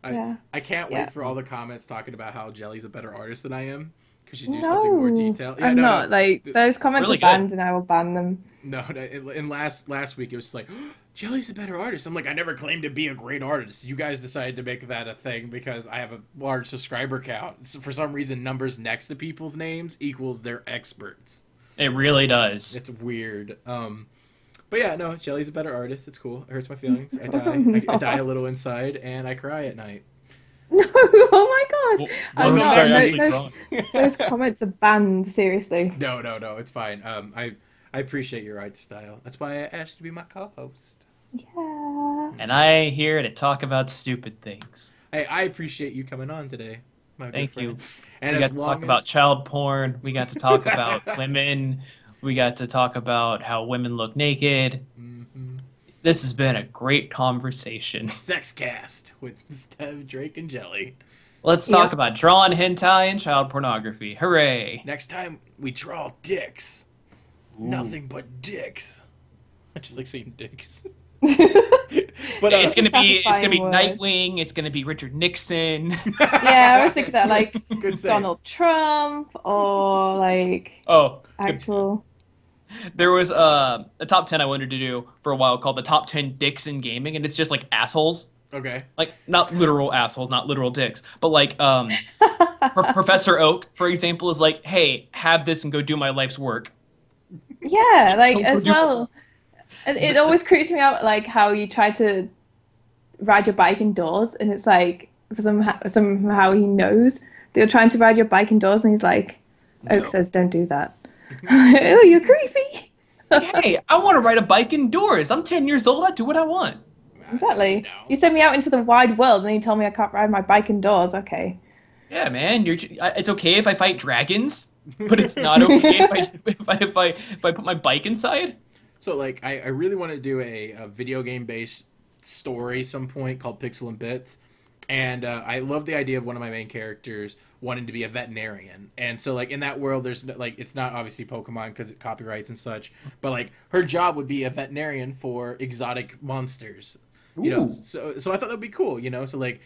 I can't wait for all the comments talking about how Jelly's a better artist than I am, because you do something more detailed. Yeah, I'm not. Like, those comments really are banned, and I will ban them. No, in last week it was like, Jelly's a better artist. I'm like, I never claimed to be a great artist. You guys decided to make that a thing because I have a large subscriber count. So for some reason, numbers next to people's names equals they're experts. It really does. It's weird. But yeah, no, Jelly's a better artist. It's cool. It hurts my feelings. I die. I die a little inside, and I cry at night. No, oh my god. Well, I'm no, not. sorry, Those comments are banned, seriously. No, it's fine. I appreciate your art style. That's why I asked you to be my co-host. Yeah. And I ain't here to talk about stupid things. Hey, I appreciate you coming on today. My Thank good you. friend. And We got to talk about child porn. We got to talk about women. We got to talk about how women look naked. Mm-hmm. This has been a great conversation. SketchCast with Stev, Drake, and Jelly. Let's talk about drawing hentai and child pornography. Hooray! Next time we draw dicks. Ooh. Nothing but dicks. I just like seeing dicks. But it's gonna be word. Nightwing. It's gonna be Richard Nixon. Yeah, I was thinking that like Donald Trump or like actual. There was a top 10 I wanted to do for a while called the top 10 dicks in gaming, and it's just like assholes. Okay. Like not literal assholes, not literal dicks, but like Professor Oak, for example, is like, hey, have this and go do my life's work. Yeah, like as well. It always creeps me out, like how you try to ride your bike indoors, and it's like somehow he knows that you're trying to ride your bike indoors, and he's like, Oak says, don't do that. Oh, you're creepy. Hey, I want to ride a bike indoors. I'm 10 years old. I do what I want. Exactly. No. You send me out into the wide world, and then you tell me I can't ride my bike indoors. Okay. Yeah, man. It's okay if I fight dragons, but it's not okay if I put my bike inside. So, like, I really want to do a video game-based story some point called Pixel and Bits. And I love the idea of one of my main characters wanting to be a veterinarian. And so, like, in that world, there's, like, it's not obviously Pokemon because it copyrights and such. But, like, her job would be a veterinarian for exotic monsters. You know, so I thought that would be cool, you know? So, like,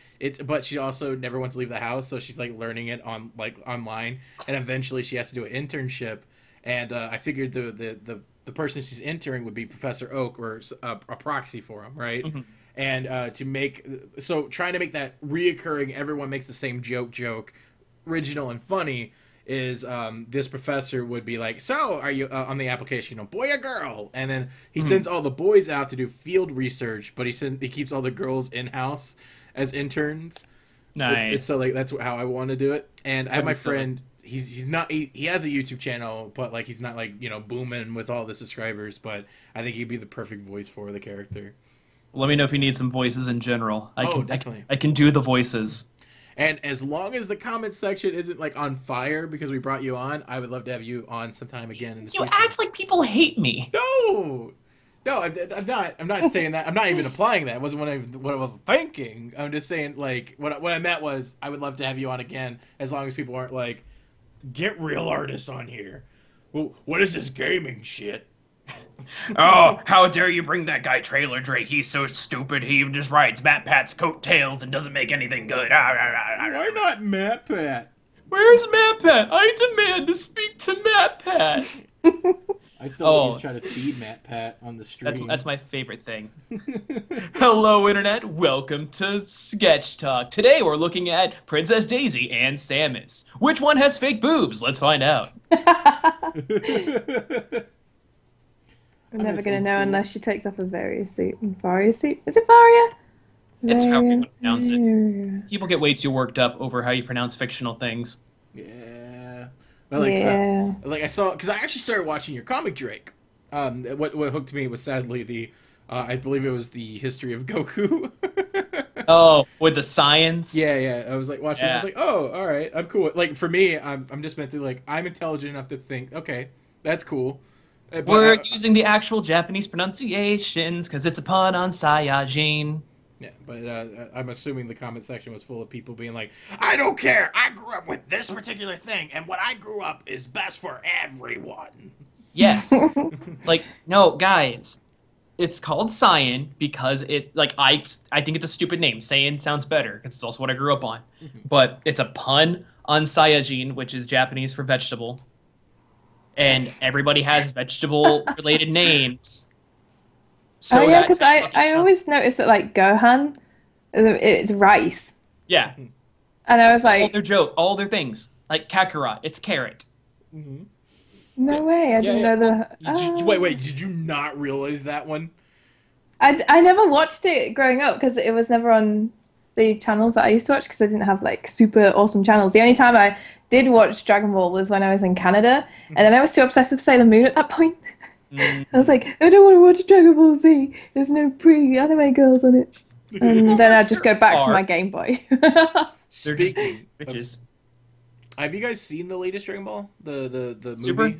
but she also never wants to leave the house, so she's, like, learning it online. And eventually she has to do an internship. And I figured the person she's entering would be Professor Oak or a proxy for him, right? Mm-hmm. And trying to make that reoccurring, everyone makes the same joke, original and funny, is this professor would be like, so are you on the application, boy or girl? And then he sends all the boys out to do field research, but he keeps all the girls in-house as interns. Nice. So like that's how I want to do it. And I have my friend, he has a YouTube channel, but like he's not like, booming with all the subscribers, but I think he'd be the perfect voice for the character. Let me know if you need some voices in general. Definitely. I can do the voices. And as long as the comment section isn't like on fire because we brought you on, I would love to have you on sometime again in the future. You act like people hate me. No, I'm not. I'm not saying that. I'm not even applying that. It wasn't what I was thinking. I'm just saying like what I meant was I would love to have you on again as long as people aren't like, get real artists on here. Well, what is this gaming shit? Oh, how dare you bring that guy Trailer Drake? He's so stupid. He just rides MattAttaq's coattails and doesn't make anything good. Why not MattAttaq? Where's MattAttaq? I demand to speak to MattAttaq. I still try to feed MattAttaq on the stream. That's my favorite thing. Hello, Internet. Welcome to Sketch Talk. Today we're looking at Princess Daisy and Samus. Which one has fake boobs? Let's find out. I'm never going to know unless she takes off a Varia suit. Varia suit? Is it Varia? It's how people pronounce it. People get way too worked up over how you pronounce fictional things. Yeah. Like I saw, because I actually started watching your comic, Drake. What hooked me was sadly I believe it was the history of Goku. Oh, with the science? Yeah. I was like watching. I was like, oh, all right, I'm cool. Like for me, I'm just meant to like I'm intelligent enough to think, okay, that's cool. But we're using the actual Japanese pronunciations because it's a pun on Saiyajin. Yeah, but I'm assuming the comment section was full of people being like, I don't care, I grew up with this particular thing, and what I grew up is best for everyone. Yes. It's like, no, guys, it's called Saiyan because it, like, I think it's a stupid name. Saiyan sounds better because it's also what I grew up on. But it's a pun on Saiyajin, which is Japanese for vegetable. And everybody has vegetable-related names. So yeah, because I always noticed that, like, Gohan, it's rice. Yeah. And I was like... all their things. Like Kakarot, it's carrot. Mm-hmm. No way, I didn't know the... Wait, did you not realize that one? I never watched it growing up because it was never on the channels that I used to watch because I didn't have like super awesome channels. The only time I did watch Dragon Ball was when I was in Canada, and then I was too obsessed with Sailor Moon at that point. I was like, I don't want to watch Dragon Ball Z. There's no pre-anime girls on it. And then I'd just go back to my Game Boy. Speaking bitches. Have you guys seen the latest Dragon Ball? The movie? Super?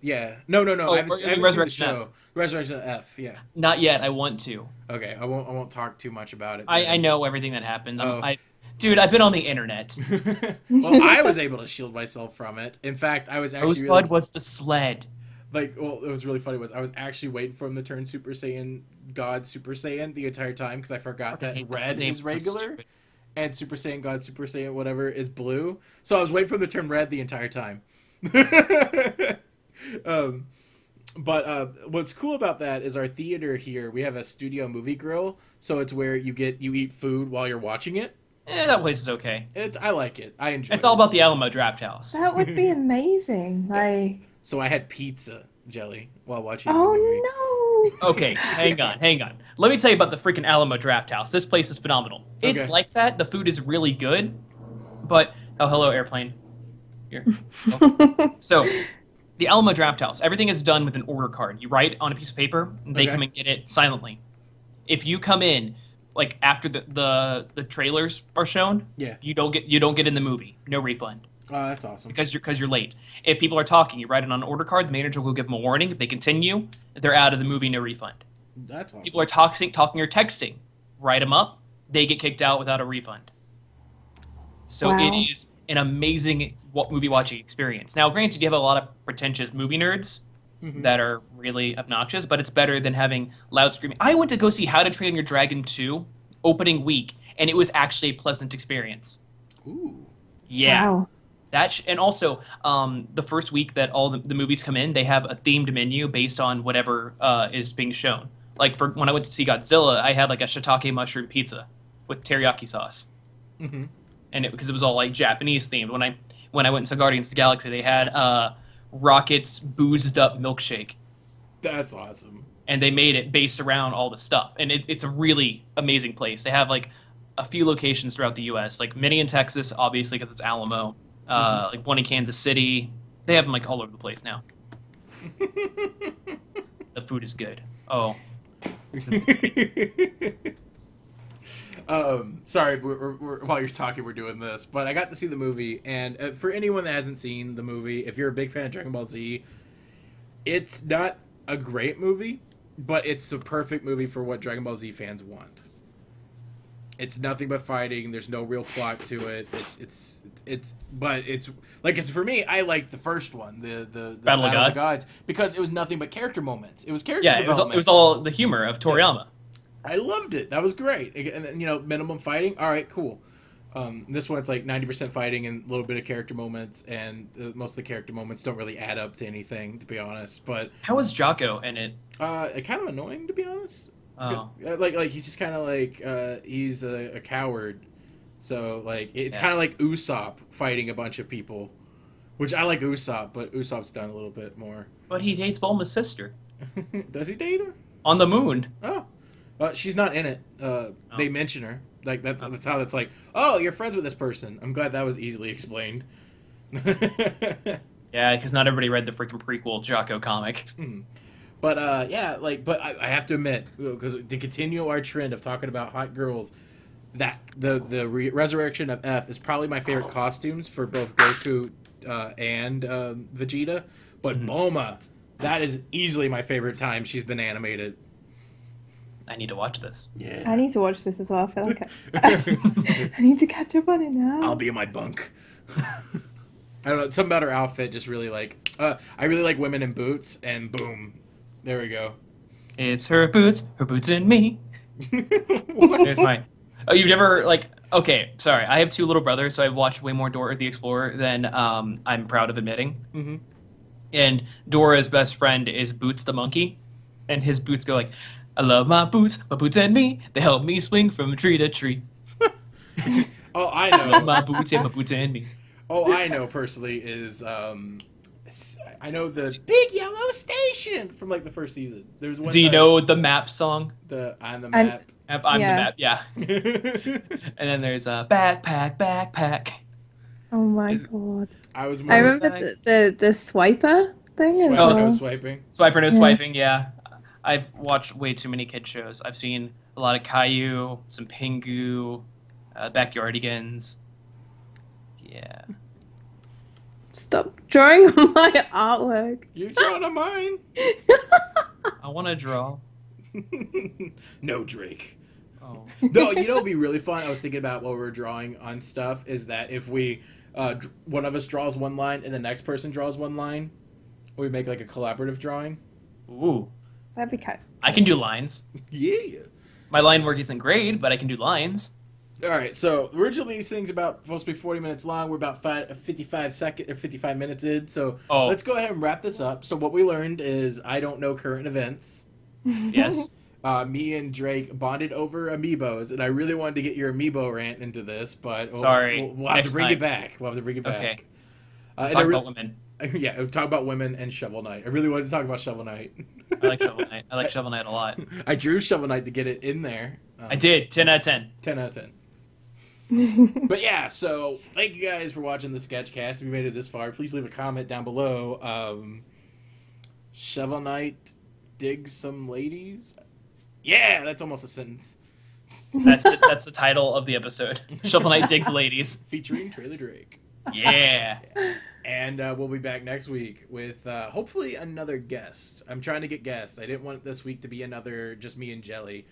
Yeah. No. Oh, I haven't seen Resurrection the show. F. Resurrection F. Yeah. Not yet. I want to. Okay. I won't talk too much about it. I know everything that happened. Oh. Dude, I've been on the internet. Well, I was able to shield myself from it. In fact, I was actually Rosebud was the sled. it was really funny. I was actually waiting for him to turn Super Saiyan God Super Saiyan the entire time because I forgot that red is regular. And Super Saiyan God, Super Saiyan, whatever, is blue. So I was waiting for him to turn red the entire time. But what's cool about that is our theater here, we have a studio movie grill. So it's where you eat food while you're watching it. That place is okay. I like it. I enjoy it. It's all about the Alamo Draft House. That would be amazing. Like. So I had pizza, Jelly, while watching the movie. Oh, no. Okay, hang on. Let me tell you about the freaking Alamo Draft House. This place is phenomenal. It's like that. The food is really good, but hello airplane. Here. Oh. So, the Alamo Draft House. Everything is done with an order card. You write on a piece of paper, and they come and get it silently. If you come in like after the trailers are shown, you don't get in the movie. No refund. Oh, that's awesome. Because you're late. If people are talking, you write it on an order card. The manager will give them a warning. If they continue, they're out of the movie. No refund. That's awesome. People are talking or texting. Write them up. They get kicked out without a refund. So it is an amazing movie watching experience. Now, granted, you have a lot of pretentious movie nerds that are really obnoxious, but it's better than having loud screaming. I went to go see How to Train Your Dragon 2 opening week, and it was actually a pleasant experience. Ooh. Yeah. Wow. And also, the first week that all the movies come in, they have a themed menu based on whatever is being shown. Like for when I went to see Godzilla, I had like a shiitake mushroom pizza with teriyaki sauce, and because it was all like Japanese themed. When I went to Guardians of the Galaxy, they had Rocket's boozed up milkshake. That's awesome. And they made it based around all the stuff, and it's a really amazing place. They have like a few locations throughout the U.S., like many in Texas, obviously because it's Alamo. Like one in Kansas City. They have them like all over the place now. The food is good. Oh. Sorry, while you're talking, we're doing this, but I got to see the movie, and for anyone that hasn't seen the movie, if you're a big fan of Dragon Ball Z, it's not a great movie, but it's the perfect movie for what Dragon Ball Z fans want. It's nothing but fighting. There's no real plot to it. It's for me. I like the first one, the Battle of the Gods, because it was nothing but character moments. It was character development. It was all the humor of Toriyama. I loved it. That was great. And minimum fighting. All right, cool. This one, it's like 90% fighting and a little bit of character moments, and most of the character moments don't really add up to anything, to be honest. But how was Jocko in it? Kind of annoying, to be honest. Oh. Like he's just kind of like he's a coward, so like it's kind of like Usopp fighting a bunch of people, which I like Usopp, but Usopp's done a little bit more. But he dates Bulma's sister. Does he date her? On the moon. Oh, she's not in it. They mention her. Like that's how that's like. Oh, you're friends with this person. I'm glad that was easily explained. Yeah, because not everybody read the freaking prequel Jocko comic. But but I have to admit, because to continue our trend of talking about hot girls, that the resurrection of F is probably my favorite costumes for both Goku and Vegeta. But Bulma, that is easily my favorite time she's been animated. I need to watch this. Yeah, I need to watch this as well. I feel like I need to catch up on it now. I'll be in my bunk. I don't know, something about her outfit just really like. I really like women in boots, and boom. There we go. It's her boots and me. There's my. Oh, you've never Okay, sorry. I have two little brothers, so I've watched way more Dora the Explorer than I'm proud of admitting. And Dora's best friend is Boots the monkey, and his boots go like, "I love my boots and me. They help me swing from tree to tree." Oh, I know. I love my boots and me. Oh, I know personally is I know the Big Yellow Station from like the first season. There's one. Do you know the map song? On the map. I'm the map, yeah. And then there's a backpack. Oh my god. I was more I remember the swiper thing. Swiping. Swiper no swiping, yeah. I've watched way too many kid shows. I've seen a lot of Caillou, some Pingu, Backyardigans. Yeah. Stop drawing on my artwork. You're drawing on mine. I want to draw. No, Drake. Oh. No, you know what'd be really fun? I was thinking about while we were drawing on stuff is that if we, one of us draws one line and the next person draws one line, we make like a collaborative drawing. Ooh. That'd be kind. I can do lines. Yeah. My line work isn't great, but I can do lines. All right, so originally these things supposed to be 40 minutes long. We're about 55 minutes in, so let's go ahead and wrap this up. So what we learned is I don't know current events. Yes. Me and Drake bonded over Amiibos, and I really wanted to get your Amiibo rant into this, but sorry, we'll have to bring it back. We'll have to bring it back. Okay. Talk about women. Yeah, talk about women and Shovel Knight. I really wanted to talk about Shovel Knight. I like Shovel Knight. I like Shovel Knight a lot. I drew Shovel Knight to get it in there. I did. 10 out of 10. 10 out of 10. But yeah, so thank you guys for watching the SketchCast. If you made it this far, please leave a comment down below. Shovel Knight digs some ladies. Yeah, that's almost a sentence. That's the title of the episode. Shovel Knight digs ladies. Featuring Trailer Drake. Yeah. And we'll be back next week with hopefully another guest. I'm trying to get guests. I didn't want this week to be another just me and Jelly.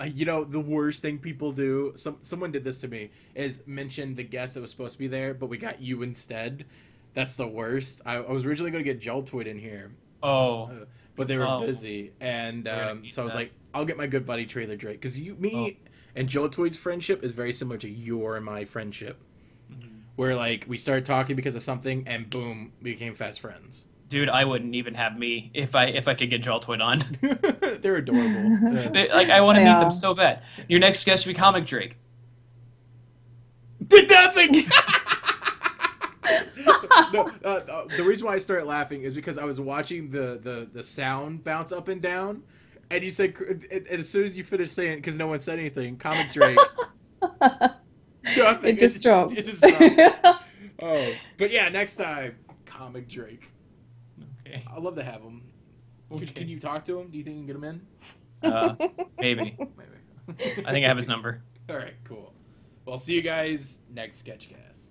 You know, the worst thing people do, someone did this to me, is mention the guest that was supposed to be there, but we got you instead. That's the worst. I was originally going to get Jaltoid in here. Oh. But they were busy. And so I was like, I'll get my good buddy Trailer Drake. Because and Jaltoid's friendship is very similar to your and my friendship. Mm-hmm. Where, like, we started talking because of something, and boom, we became fast friends. Dude, I wouldn't even have me if I could get Jaltoid on. They're adorable. I want to meet them so bad. Your next guest should be Comic Drake. Did nothing! The reason why I started laughing is because I was watching the sound bounce up and down, and you said, and as soon as you finished saying, because no one said anything, Comic Drake. It just dropped. It just dropped. Oh, but yeah, next time, Comic Drake. Okay. I'd love to have him. Okay. Can you talk to him? Do you think you can get him in? Maybe. I think I have his number. All right, cool. Well, I'll see you guys next SketchCast.